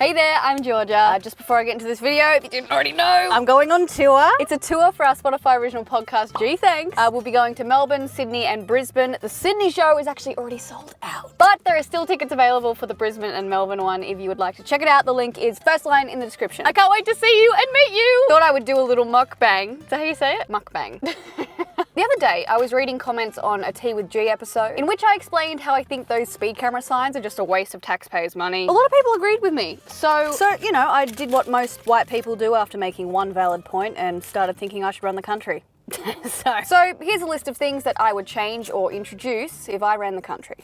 Hey there, I'm Georgia. Just before I get into this video, if you didn't already know, I'm going on tour. It's a tour for our Spotify original podcast, Gee Thanks. We'll be going to Melbourne, Sydney and Brisbane. The Sydney show is actually already sold out, but there are still tickets available for the Brisbane and Melbourne one if you would like to check it out. The link is first line in the description. I can't wait to see you and meet you. Thought I would do a little mukbang. Is that how you say it? Mukbang. The other day, I was reading comments on a Tea with G episode in which I explained how I think those speed camera signs are just a waste of taxpayers' money. A lot of people agreed with me. So, you know, I did what most white people do after making one valid point and started thinking I should run the country. So here's a list of things that I would change or introduce if I ran the country.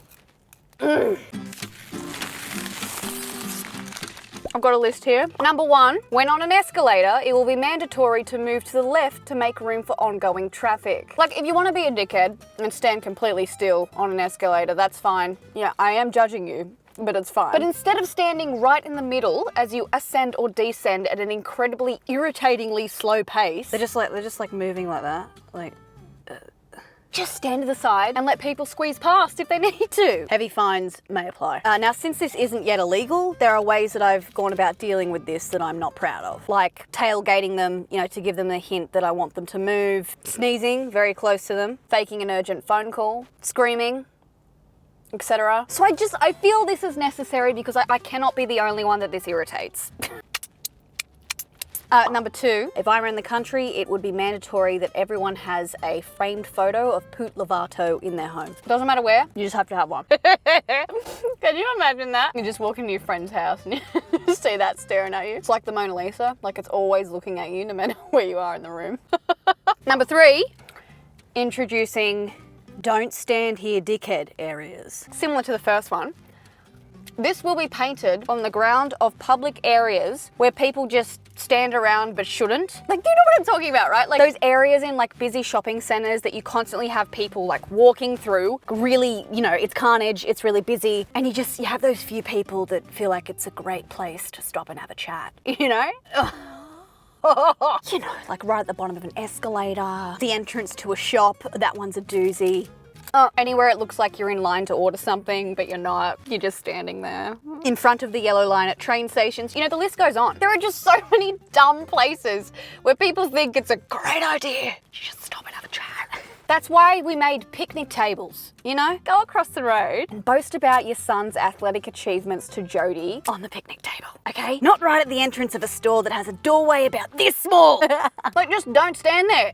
I've got a list here. Number 1, when on an escalator, it will be mandatory to move to the left to make room for ongoing traffic. Like, if you want to be a dickhead and stand completely still on an escalator, that's fine. Yeah, I am judging you, but it's fine. But instead of standing right in the middle as you ascend or descend at an incredibly irritatingly slow pace, they're just like moving like that. Like, just stand to the side and let people squeeze past if they need to. Heavy fines may apply. Now, since this isn't yet illegal, there are ways that I've gone about dealing with this that I'm not proud of. Like tailgating them, you know, to give them the hint that I want them to move, sneezing very close to them, faking an urgent phone call, screaming, etc. So I feel this is necessary because I cannot be the only one that this irritates. Number 2, if I ran the country, it would be mandatory that everyone has a framed photo of Poot Lovato in their home. Doesn't matter where, you just have to have one. Can you imagine that? You just walk into your friend's house and you see that staring at you. It's like the Mona Lisa, like it's always looking at you no matter where you are in the room. Number 3, introducing don't stand here dickhead areas. Similar to the first one. This will be painted on the ground of public areas where people just stand around but shouldn't. Like, you know what I'm talking about, right? Like those areas in like busy shopping centers that you constantly have people like walking through. Really, you know, it's carnage, it's really busy. And you have those few people that feel like it's a great place to stop and have a chat, you know? You know, like right at the bottom of an escalator, the entrance to a shop, that one's a doozy. Anywhere it looks like you're in line to order something, but you're not. You're just standing there. In front of the yellow line at train stations. You know, the list goes on. There are just so many dumb places where people think it's a great idea to just stop and have a chat. That's why we made picnic tables, you know? Go across the road and boast about your son's athletic achievements to Jody on the picnic table, okay? Not right at the entrance of a store that has a doorway about this small. Like, just don't stand there.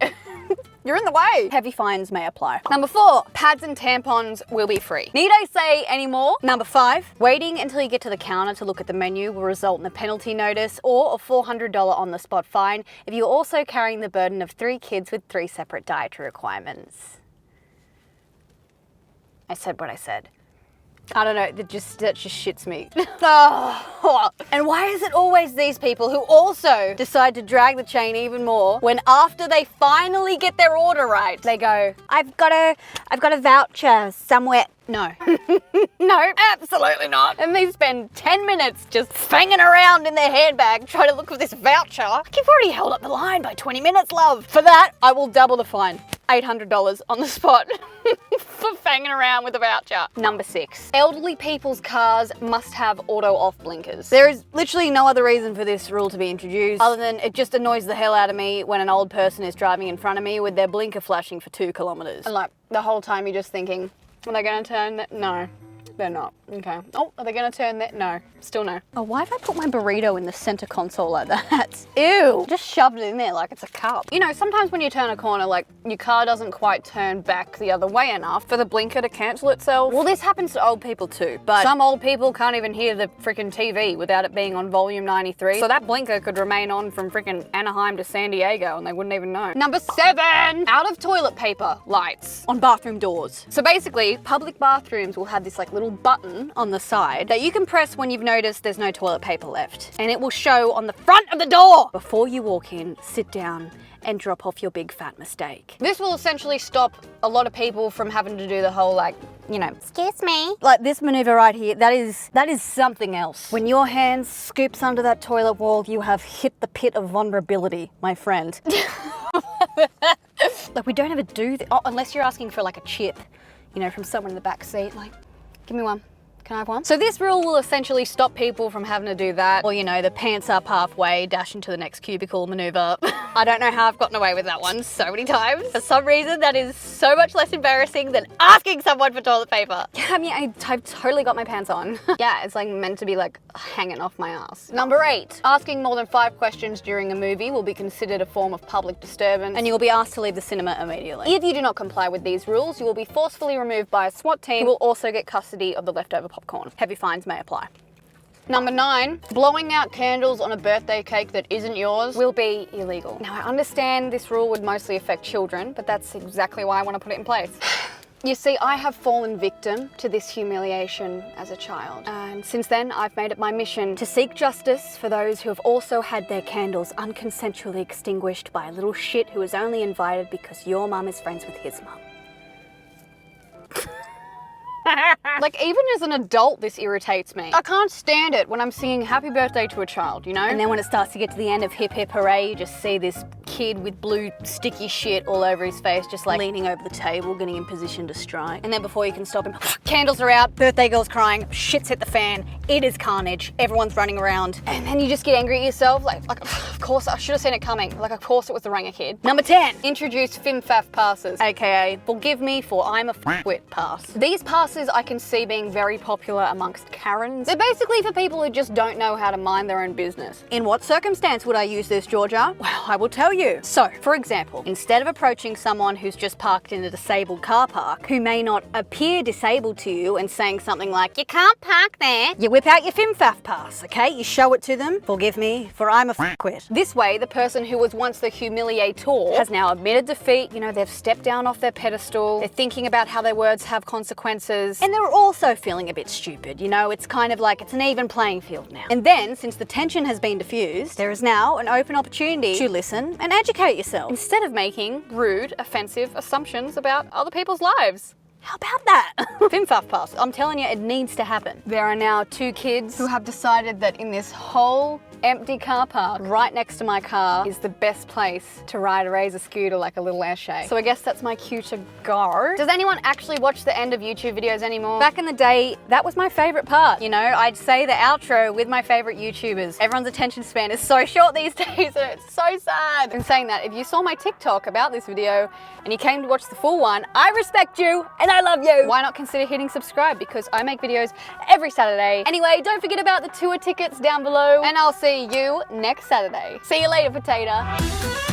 You're in the way. Heavy fines may apply. Number 4, pads and tampons will be free. Need I say any more? Number 5, waiting until you get to the counter to look at the menu will result in a penalty notice or a $400 on-the-spot fine if you're also carrying the burden of 3 kids with 3 separate dietary requirements. I said what I said. I don't know, that just shits me. Oh. And why is it always these people who also decide to drag the chain even more when after they finally get their order right, they go, I've got a voucher somewhere. No. No, absolutely not. And they spend 10 minutes just fanging around in their handbag trying to look for this voucher. Like, you've already held up the line by 20 minutes, love. For that, I will double the fine. $800 on the spot for fanging around with a voucher. Number 6, elderly people's cars must have auto off blinkers. There is literally no other reason for this rule to be introduced other than it just annoys the hell out of me when an old person is driving in front of me with their blinker flashing for 2 kilometers. And like the whole time you're just thinking, are they gonna turn? No, they're not. Okay. Oh, are they gonna turn that? No, still no. Oh, why did I put my burrito in the center console like that? Ew, just shoved it in there like it's a cup. You know, sometimes when you turn a corner, like your car doesn't quite turn back the other way enough for the blinker to cancel itself. Well, this happens to old people too, but some old people can't even hear the freaking TV without it being on volume 93. So that blinker could remain on from freaking Anaheim to San Diego and they wouldn't even know. Number 7, out of toilet paper lights on bathroom doors. So basically, public bathrooms will have this like little button on the side that you can press when you've noticed there's no toilet paper left. And it will show on the front of the door. Before you walk in, sit down and drop off your big fat mistake. This will essentially stop a lot of people from having to do the whole like, you know, excuse me. Like this maneuver right here, that is something else. When your hand scoops under that toilet wall, you have hit the pit of vulnerability, my friend. Like we don't ever do that, unless you're asking for like a chip, you know, from someone in the back seat, like, give me one. Can I have one? So this rule will essentially stop people from having to do that, or, you know, the pants up halfway, dash into the next cubicle maneuver. I don't know how I've gotten away with that one so many times. For some reason, that is so much less embarrassing than asking someone for toilet paper. I mean, I've totally got my pants on. Yeah, it's like meant to be like hanging off my ass. Number 8, asking more than 5 questions during a movie will be considered a form of public disturbance, and you will be asked to leave the cinema immediately. If you do not comply with these rules, you will be forcefully removed by a SWAT team who will also get custody of the leftover popcorn. Heavy fines may apply. Number 9, blowing out candles on a birthday cake that isn't yours will be illegal. Now, I understand this rule would mostly affect children, but that's exactly why I want to put it in place. You see, I have fallen victim to this humiliation as a child. And since then, I've made it my mission to seek justice for those who have also had their candles unconsensually extinguished by a little shit who was only invited because your mum is friends with his mum. Like, even as an adult, this irritates me. I can't stand it when I'm singing happy birthday to a child, you know? And then when it starts to get to the end of hip hip hooray, you just see this kid with blue sticky shit all over his face, just like leaning over the table, getting in position to strike. And then before you can stop him, candles are out, birthday girl's crying, shit's hit the fan, it is carnage, everyone's running around. And then you just get angry at yourself, like of course, I should have seen it coming. Like, of course it was the Ranger kid. Number 10, introduce FimFaf passes, aka forgive me for I'm a f***wit pass. These passes I can see being very popular amongst Karens. They're basically for people who just don't know how to mind their own business. In what circumstance would I use this, Georgia? Well, I will tell you. So, for example, instead of approaching someone who's just parked in a disabled car park, who may not appear disabled to you, and saying something like, you can't park there, you whip out your FimFaf pass, okay? You show it to them, forgive me, for I'm a f***wit. This way, the person who was once the humiliator has now admitted defeat, you know, they've stepped down off their pedestal, they're thinking about how their words have consequences, and they're also feeling a bit stupid, you know? It's kind of like it's an even playing field now. And then, since the tension has been diffused, there is now an open opportunity to listen and educate yourself, instead of making rude, offensive assumptions about other people's lives. How about that? FimFaf pass, I'm telling you, it needs to happen. There are now 2 kids who have decided that in this whole empty car park right next to my car is the best place to ride a Razor scooter like a little airshade. So I guess that's my cue to go. Does anyone actually watch the end of YouTube videos anymore? Back in the day, that was my favorite part. You know, I'd say the outro with my favorite YouTubers. Everyone's attention span is so short these days and it's so sad. In saying that, if you saw my TikTok about this video and you came to watch the full one, I respect you and I love you. Why not consider hitting subscribe, because I make videos every Saturday. Anyway, don't forget about the tour tickets down below and I'll see you next Saturday. See you later, potato.